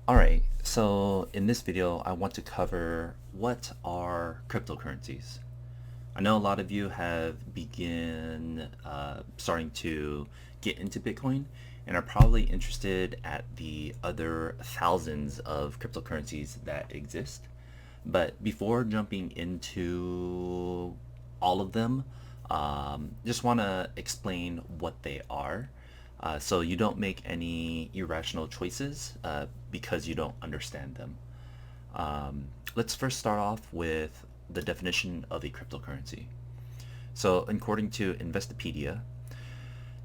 Alright, so in this video I want to cover what are cryptocurrencies. I know a lot of you have begin starting to get into Bitcoin and are probably interested at the other thousands of cryptocurrencies that exist. But before jumping into all of them, just want to explain what they are so you don't make any irrational choices because you don't understand them. Let's first start off with the definition of a cryptocurrency. So, according to Investopedia,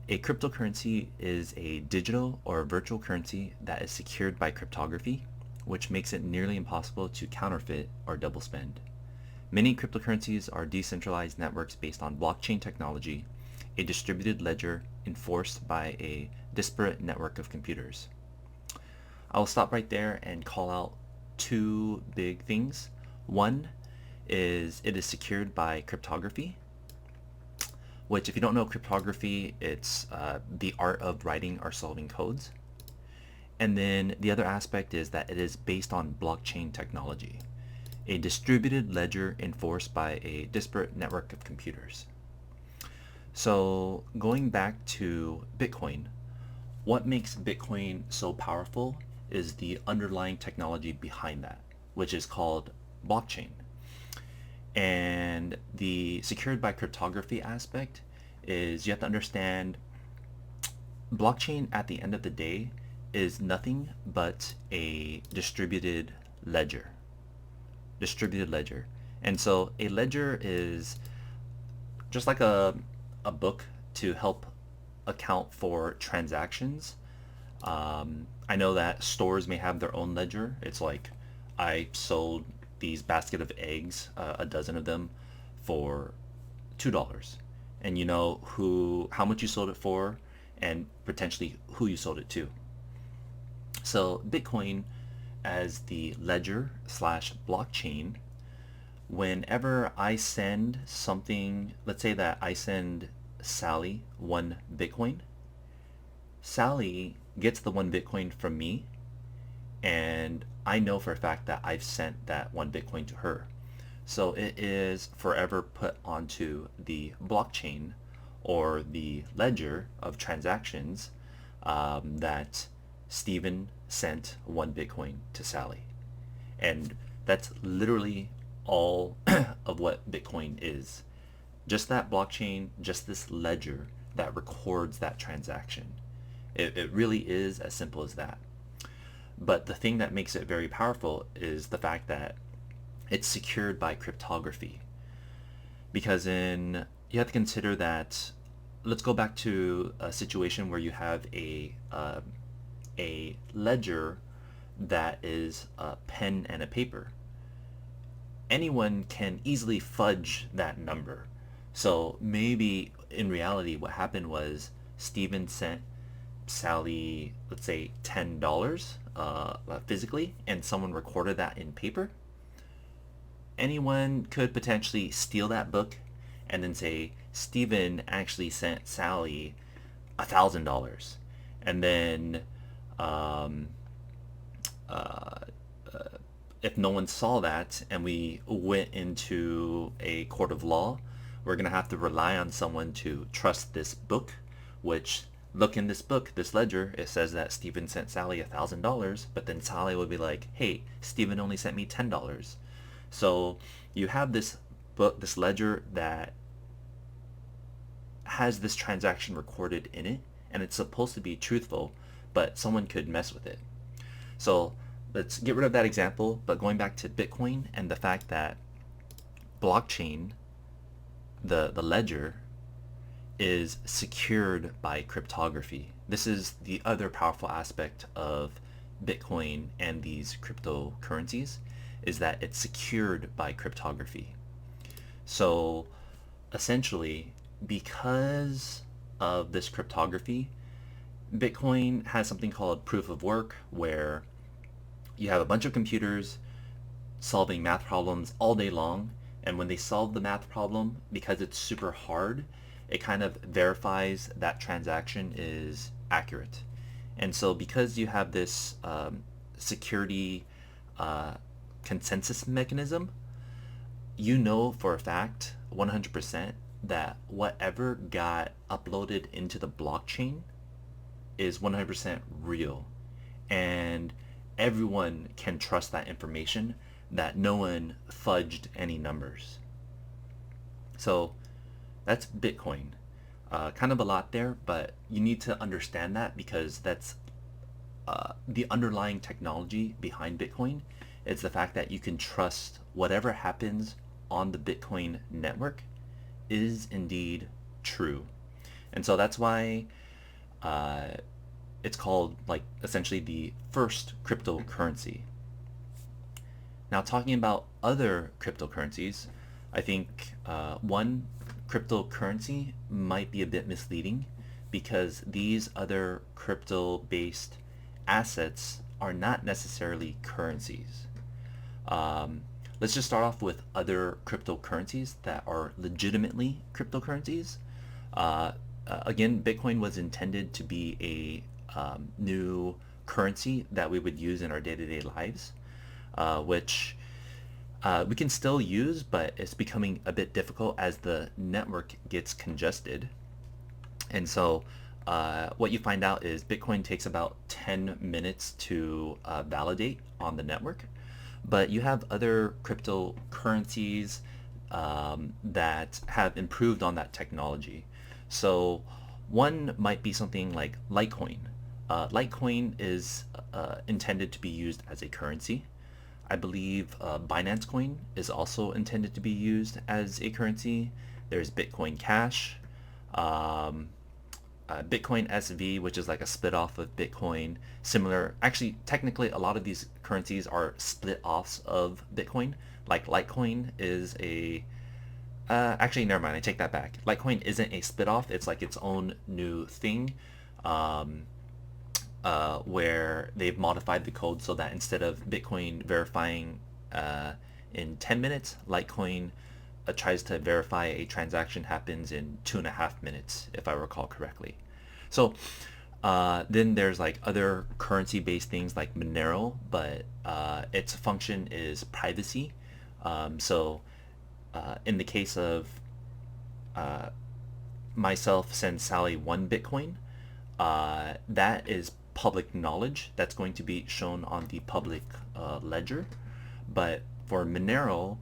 a cryptocurrency is a digital or virtual currency that is secured by cryptography, which makes it nearly impossible to counterfeit or double spend. Many cryptocurrencies are decentralized networks based on blockchain technology, a distributed ledger enforced by a disparate network of computers. I'll stop right there and call out two big things. One is it is secured by cryptography, which, if you don't know cryptography, it's the art of writing or solving codes. And then the other aspect is that it is based on blockchain technology, a distributed ledger enforced by a disparate network of computers. So going back to Bitcoin, what makes Bitcoin so powerful is the underlying technology behind that, which is called blockchain. And the secured by cryptography aspect is you have to understand blockchain at the end of the day is nothing but a ledger. Distributed ledger. And so a ledger is just like a book to help account for transactions. I know that stores may have their own ledger. It's like I sold these basket of eggs, a dozen of them, for $2, and you know how much you sold it for, and potentially who you sold it to. So Bitcoin, as the ledger slash blockchain, whenever I send something, let's say that I send Sally 1 Bitcoin, Sally gets the 1 Bitcoin from me, and I know for a fact that I've sent that 1 Bitcoin to her. So it is forever put onto the blockchain or the ledger of transactions that Stephen sent 1 Bitcoin to Sally. And that's literally all of what Bitcoin is. Just that blockchain, just this ledger that records that transaction. It really is as simple as that. But the thing that makes it very powerful is the fact that it's secured by cryptography. Because you have to consider that, let's go back to a situation where you have a ledger that is a pen and a paper. Anyone can easily fudge that number. So maybe in reality what happened was Steven sent Sally, let's say $10 physically, and someone recorded that in paper. Anyone could potentially steal that book and then say Steven actually sent Sally $1,000, and then um, uh, if no one saw that and we went into a court of law, we're going to have to rely on someone to trust this book, which, look, in this book, this ledger, it says that Stephen sent Sally $1,000, but then Sally would be like, hey, Stephen only sent me $10. So you have this book, this ledger that has this transaction recorded in it, and it's supposed to be truthful, but someone could mess with it. So let's get rid of that example, but going back to Bitcoin and the fact that blockchain, the ledger, is secured by cryptography. This is the other powerful aspect of Bitcoin and these cryptocurrencies, is that it's secured by cryptography. So essentially, because of this cryptography, Bitcoin has something called proof of work, where you have a bunch of computers solving math problems all day long, and when they solve the math problem, because it's super hard, it kind of verifies that transaction is accurate. And so because you have this security uh, consensus mechanism, you know for a fact 100% that whatever got uploaded into the blockchain is 100% real, and everyone can trust that information, that no one fudged any numbers. So that's Bitcoin. Kind of a lot there, but you need to understand that because that's the underlying technology behind Bitcoin. It's the fact that you can trust whatever happens on the Bitcoin network is indeed true. And so that's why it's called, like, essentially the first cryptocurrency. Now, talking about other cryptocurrencies, I think one cryptocurrency might be a bit misleading because these other crypto-based assets are not necessarily currencies. Let's just start off with other cryptocurrencies that are legitimately cryptocurrencies. Again, Bitcoin was intended to be a new currency that we would use in our day-to-day lives, which we can still use, but it's becoming a bit difficult as the network gets congested. And so what you find out is Bitcoin takes about 10 minutes to validate on the network. But you have other cryptocurrencies that have improved on that technology. So one might be something like Litecoin. Litecoin is intended to be used as a currency. I believe Binance Coin is also intended to be used as a currency. There's Bitcoin Cash, Bitcoin SV, which is like a split off of Bitcoin. Similar, actually, technically, a lot of these currencies are split offs of Bitcoin. Like Litecoin is a actually, never mind. I take that back. Litecoin isn't a split off. It's like its own new thing. Where they've modified the code so that instead of Bitcoin verifying in 10 minutes, Litecoin tries to verify a transaction happens in 2.5 minutes, if I recall correctly. So then there's like other currency-based things like Monero, but its function is privacy. So in the case of myself send Sally 1 Bitcoin, that is public knowledge that's going to be shown on the public ledger. But for Monero,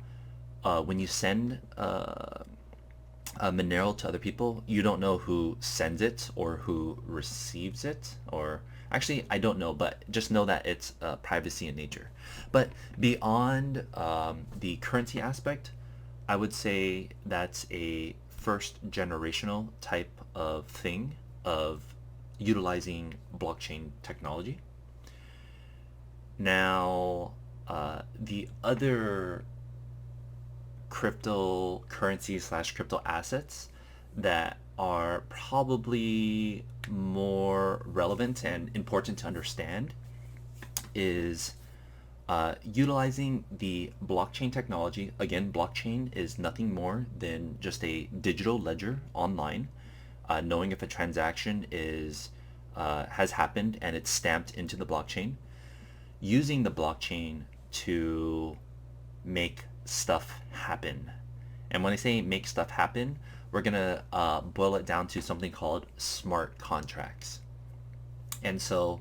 when you send a Monero to other people, you don't know who sends it or who receives it, or actually I don't know, but just know that it's privacy in nature. But beyond the currency aspect, I would say that's a first generational type of thing of utilizing blockchain technology. Now, the other cryptocurrency slash crypto assets that are probably more relevant and important to understand is utilizing the blockchain technology. Again, blockchain is nothing more than just a digital ledger online, knowing if a transaction is has happened and it's stamped into the blockchain, using the blockchain to make stuff happen. And when I say make stuff happen, we're gonna boil it down to something called smart contracts. And so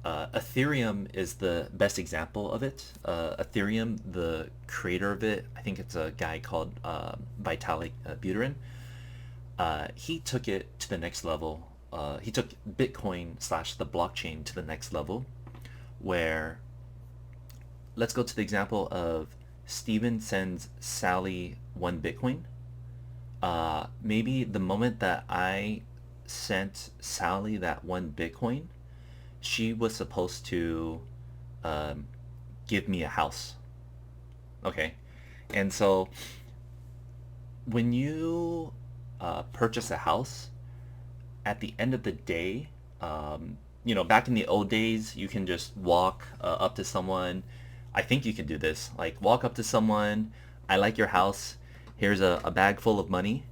Ethereum is the best example of it. Ethereum, the creator of it, I think it's a guy called Vitalik Buterin. He took it to the next level. He took Bitcoin slash the blockchain to the next level, where let's go to the example of Steven sends Sally 1 Bitcoin. Maybe the moment that I sent Sally that 1 Bitcoin, she was supposed to give me a house. Okay. And so when you purchase a house, at the end of the day, back in the old days, you can just walk up to someone. I think you can do this. Like, walk up to someone, I like your house, here's a bag full of money,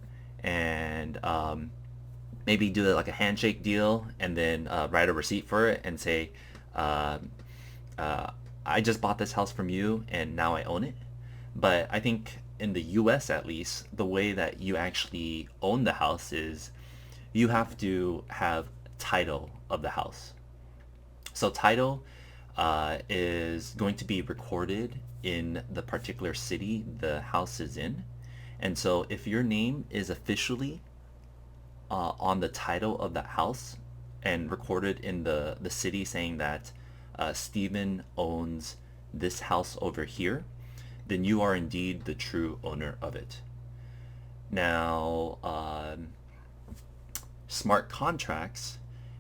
and maybe do like a handshake deal, and then write a receipt for it and say, Um, uh, I just bought this house from you and now I own it. But I think in the US at least, the way that you actually own the house is you have to have title of the house. So title is going to be recorded in the particular city the house is in. And so if your name is officially on the title of that house and recorded in the city saying that Stephen owns this house over here, then you are indeed the true owner of it. Now, smart contracts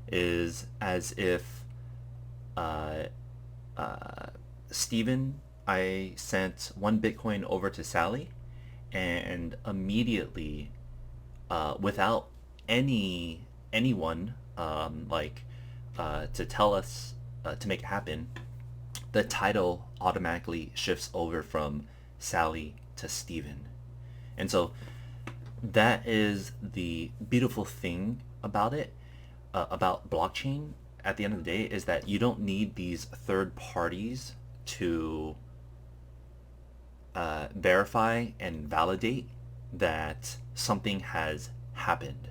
is as if uh, Stephen, I sent 1 Bitcoin over to Sally, and immediately, without anyone to tell us to make it happen, the title automatically shifts over from Sally to Stephen. And so that is the beautiful thing about it, about blockchain at the end of the day, is that you don't need these third parties to verify and validate that something has happened.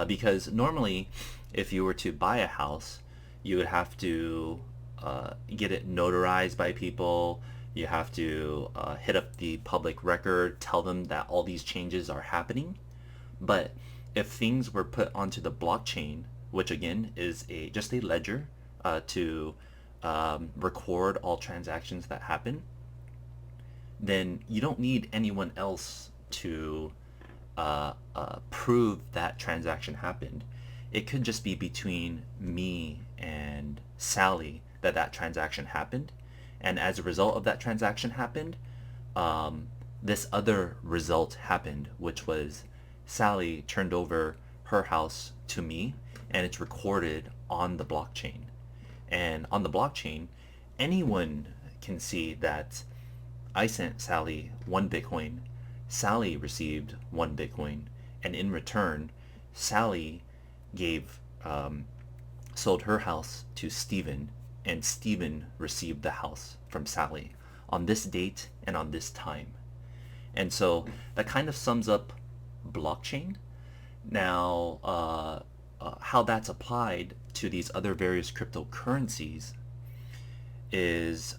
Because normally, if you were to buy a house, you would have to get it notarized by people. You have to hit up the public record, tell them that all these changes are happening. But if things were put onto the blockchain, which again is just a ledger to record all transactions that happen, then you don't need anyone else to prove that transaction happened. It could just be between me and Sally that that transaction happened. And as a result of that transaction happened, this other result happened, which was Sally turned over her house to me, and it's recorded on the blockchain. And on the blockchain, anyone can see that I sent Sally 1 Bitcoin, Sally received 1 Bitcoin, and in return, Sally gave sold her house to Stephen, and Stephen received the house from Sally on this date and on this time. And so that kind of sums up blockchain. Now, how that's applied to these other various cryptocurrencies is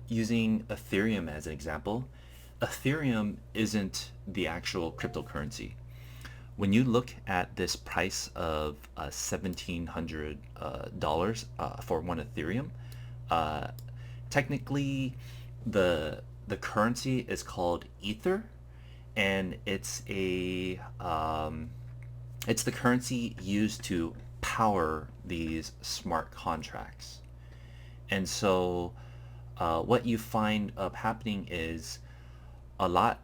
using Ethereum as an example. Ethereum isn't the actual cryptocurrency. When you look at this price of $1,700 for 1 Ethereum, technically the currency is called Ether, and it's the currency used to power these smart contracts. And so what you find up happening is a lot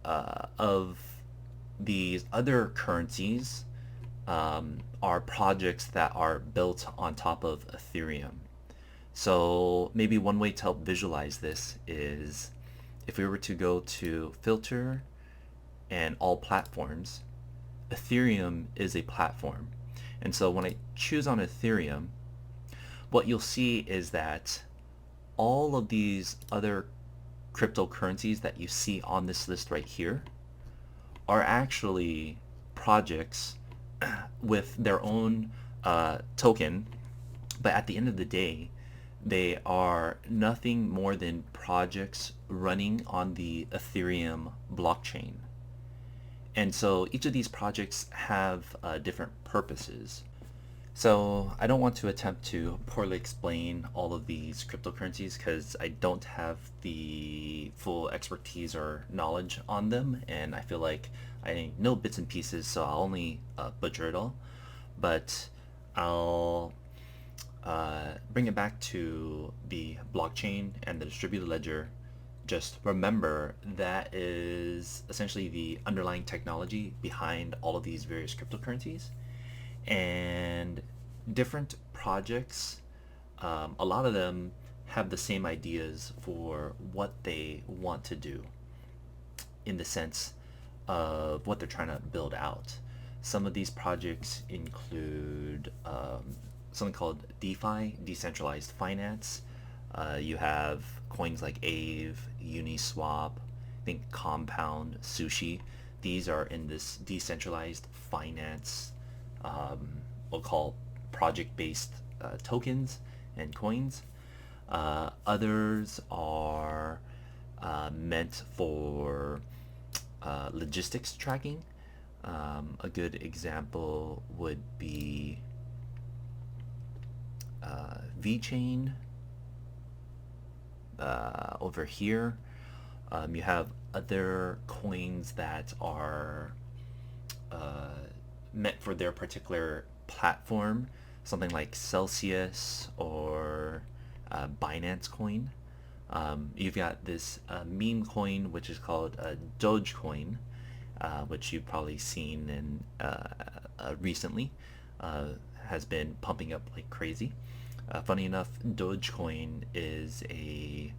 of these other currencies are projects that are built on top of Ethereum. So maybe one way to help visualize this is if we were to go to filter and all platforms, Ethereum is a platform. And so when I choose on Ethereum, what you'll see is that all of these other cryptocurrencies that you see on this list right here are actually projects with their own token, but at the end of the day, they are nothing more than projects running on the Ethereum blockchain. And so each of these projects have different purposes. So I don't want to attempt to poorly explain all of these cryptocurrencies because I don't have the full expertise or knowledge on them, and I feel like I know bits and pieces, so I'll only butcher it all. But I'll bring it back to the blockchain and the distributed ledger. Just remember that is essentially the underlying technology behind all of these various cryptocurrencies. And different projects, a lot of them have the same ideas for what they want to do in the sense of what they're trying to build out. Some of these projects include something called DeFi, decentralized finance. You have coins like Aave, Uniswap, I think Compound, Sushi. These are in this decentralized finance, we'll call project-based tokens and coins. Others are meant for logistics tracking. A good example would be VeChain. Over here, you have other coins that are meant for their particular platform, something like Celsius or Binance coin. You've got this meme coin which is called Dogecoin, which you've probably seen in recently, has been pumping up like crazy. Funny enough, Dogecoin is a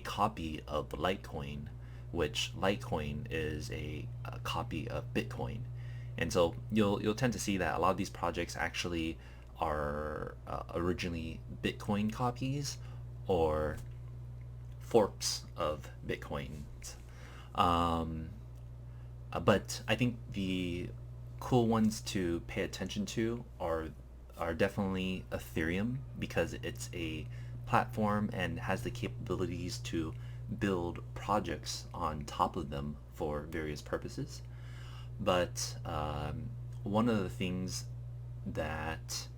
copy of Litecoin, which Litecoin is a copy of Bitcoin, and so you'll tend to see that a lot of these projects actually are originally Bitcoin copies or forks of Bitcoins. But I think the cool ones to pay attention to are definitely Ethereum, because it's a platform and has the capabilities to build projects on top of them for various purposes. But one of the things that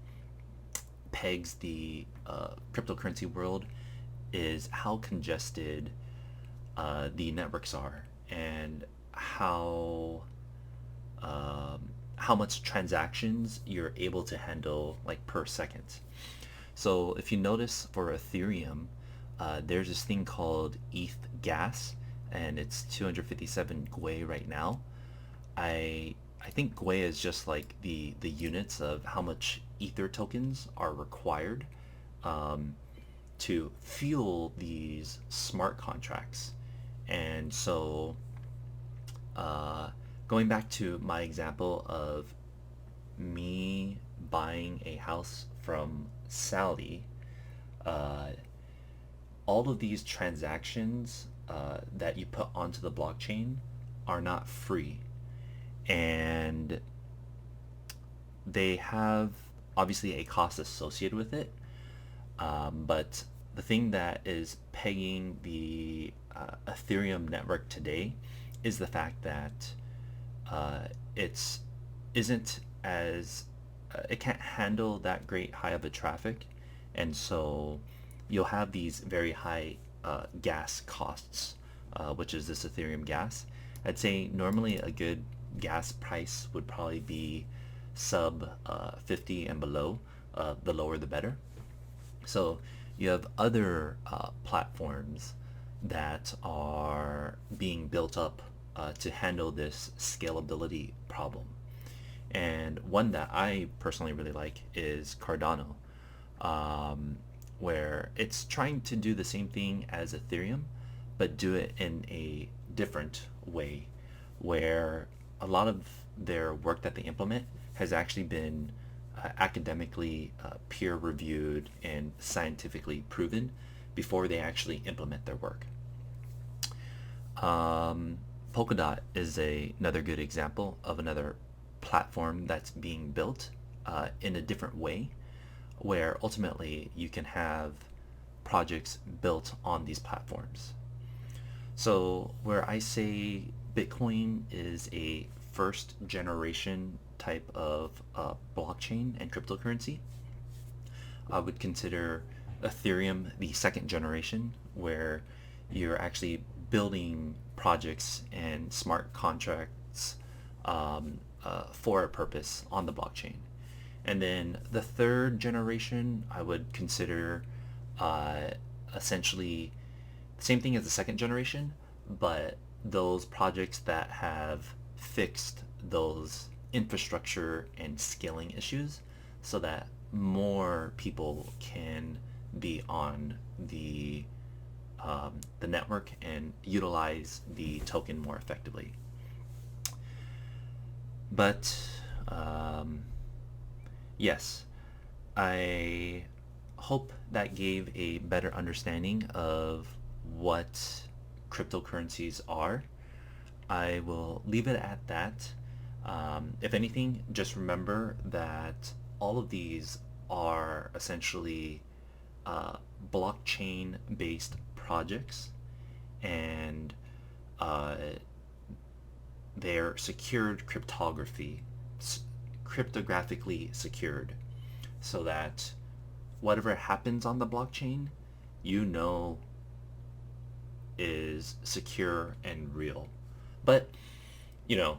pegs the cryptocurrency world is how congested the networks are, and how much transactions you're able to handle like per second. So if you notice for Ethereum, there's this thing called ETH gas, and it's 257 Gwei right now. I think Gwei is just like the units of how much Ether tokens are required to fuel these smart contracts. And so going back to my example of me buying a house from Sally, all of these transactions that you put onto the blockchain are not free, and they have obviously a cost associated with it. But the thing that is pegging the Ethereum network today is the fact that it's isn't as it can't handle that great high of a traffic, and so you'll have these very high gas costs, which is this Ethereum gas. I'd say normally a good gas price would probably be sub 50 and below. The lower the better. So you have other platforms that are being built up to handle this scalability problem. And one that I personally really like is Cardano, where it's trying to do the same thing as Ethereum, but do it in a different way, where a lot of their work that they implement has actually been academically peer reviewed and scientifically proven before they actually implement their work. Polkadot is another good example of another platform that's being built in a different way, where ultimately you can have projects built on these platforms. So where I say Bitcoin is a first generation type of blockchain and cryptocurrency, I would consider Ethereum the second generation, where you're actually building projects and smart contracts for a purpose on the blockchain. And then the third generation, I would consider essentially the same thing as the second generation, but those projects that have fixed those infrastructure and scaling issues so that more people can be on the network and utilize the token more effectively. But yes, I hope that gave a better understanding of what cryptocurrencies are. I will leave it at that. If anything, just remember that all of these are essentially blockchain based projects, and uh, they're secured cryptographically secured, so that whatever happens on the blockchain, you know, is secure and real. But, you know,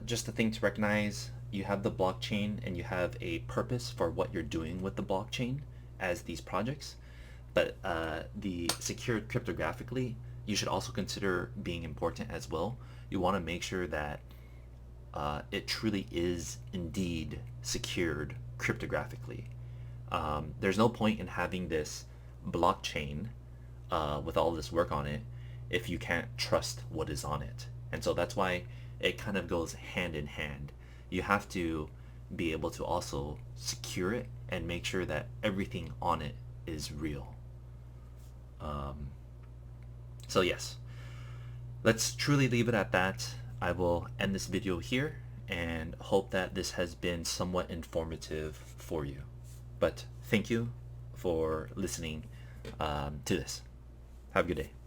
just a thing to recognize, you have the blockchain and you have a purpose for what you're doing with the blockchain as these projects. But the secured cryptographically, you should also consider being important as well. You want to make sure that it truly is indeed secured cryptographically. There's no point in having this blockchain with all this work on it if you can't trust what is on it. And so that's why it kind of goes hand in hand. You have to be able to also secure it and make sure that everything on it is real. So yes, let's truly leave it at that. I will end this video here and hope that this has been somewhat informative for you. But thank you for listening to this. Have a good day.